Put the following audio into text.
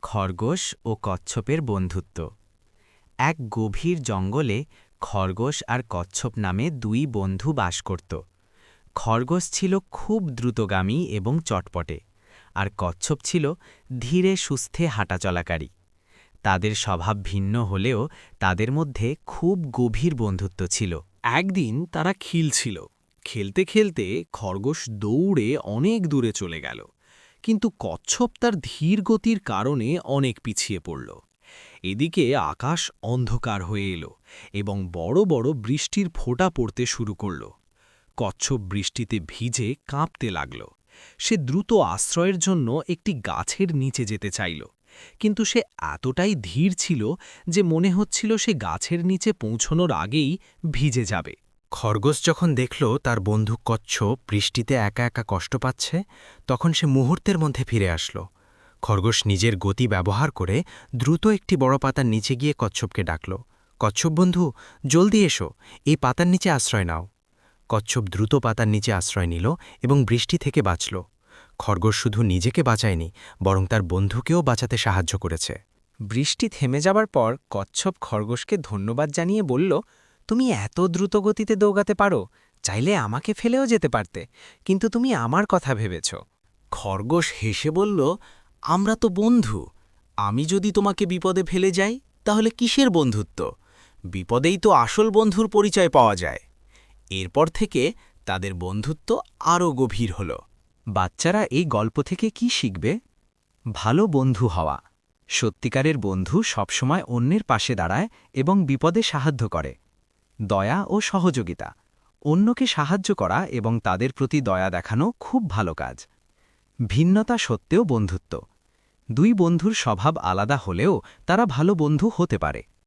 খরগোশ ও কচ্ছপের বন্ধুত্ব। এক গভীর জঙ্গলে খরগোশ আর কচ্ছপ নামে দুই বন্ধু বাস করত। খরগোশ ছিল খুব দ্রুতগামী এবং চটপটে, আর কচ্ছপ ছিল ধীরে সুস্থে হাঁটাচলাকারী। তাদের স্বভাব ভিন্ন হলেও তাদের মধ্যে খুব গভীর বন্ধুত্ব ছিল। একদিন তারা খেলছিল। খেলতে খেলতে খরগোশ দৌড়ে অনেক দূরে চলে গেল, কিন্তু কচ্ছপ তার ধীর গতির কারণে অনেক পিছিয়ে পড়ল। এদিকে আকাশ অন্ধকার হয়ে এলো এবং বড় বড় বৃষ্টির ফোঁটা পড়তে শুরু করল। কচ্ছপ বৃষ্টিতে ভিজে কাঁপতে লাগল। সে দ্রুত আশ্রয়ের জন্য একটি গাছের নিচে যেতে চাইল, কিন্তু সে এতটাই ধীর ছিল যে মনে হচ্ছিল সে গাছের নিচে পৌঁছনোর আগেই ভিজে যাবে। খরগোশ যখন দেখল তার বন্ধু কচ্ছপ বৃষ্টিতে একা একা কষ্ট পাচ্ছে, তখন সে মুহূর্তের মধ্যে ফিরে আসল। খরগোশ নিজের গতি ব্যবহার করে দ্রুত একটি বড় পাতার নিচে গিয়ে কচ্ছপকে ডাকল, কচ্ছপ বন্ধু, জলদি এসো, এই পাতার নিচে আশ্রয় নাও। কচ্ছপ দ্রুত পাতার নিচে আশ্রয় নিল এবং বৃষ্টি থেকে বাঁচল। খরগোশ শুধু নিজেকে বাঁচায়নি, বরং তার বন্ধুকেও বাঁচাতে সাহায্য করেছে। বৃষ্টি থেমে যাবার পর কচ্ছপ খরগোশকে ধন্যবাদ জানিয়ে বলল, তুমি এত দ্রুত গতিতে দৌড়াতে পারো, চাইলে আমাকে ফেলেও যেতে পারতে, কিন্তু তুমি আমার কথা ভেবেছ। খরগোশ হেসে বলল, আমরা তো বন্ধু। আমি যদি তোমাকে বিপদে ফেলে যাই, তাহলে কিসের বন্ধুত্ব? বিপদেই তো আসল বন্ধুর পরিচয় পাওয়া যায়। এরপর থেকে তাদের বন্ধুত্ব আরও গভীর হল। বাচ্চারা এই গল্প থেকে কি শিখবে? ভালো বন্ধু হওয়া। সত্যিকারের বন্ধু সবসময় অন্যের পাশে দাঁড়ায় এবং বিপদে সাহায্য করে। দয়া ও সহযোগিতা। অন্যকে সাহায্য করা এবং তাদের প্রতি দয়া দেখানো খুব ভালো কাজ। ভিন্নতা সত্ত্বেও বন্ধুত্ব। দুই বন্ধুর স্বভাব আলাদা হলেও তারা ভালো বন্ধু হতে পারে।